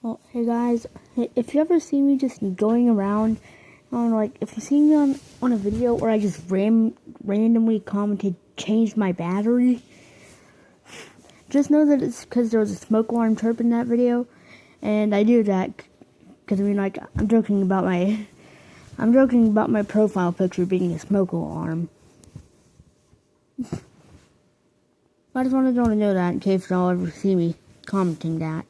Well, hey guys, if you ever see me just going around, like if you see me on a video where I just randomly commented change my battery, just know that it's because there was a smoke alarm chirp in that video, and I do that because I'm joking about my profile picture being a smoke alarm. I just wanted y'all to know that in case y'all ever see me commenting that.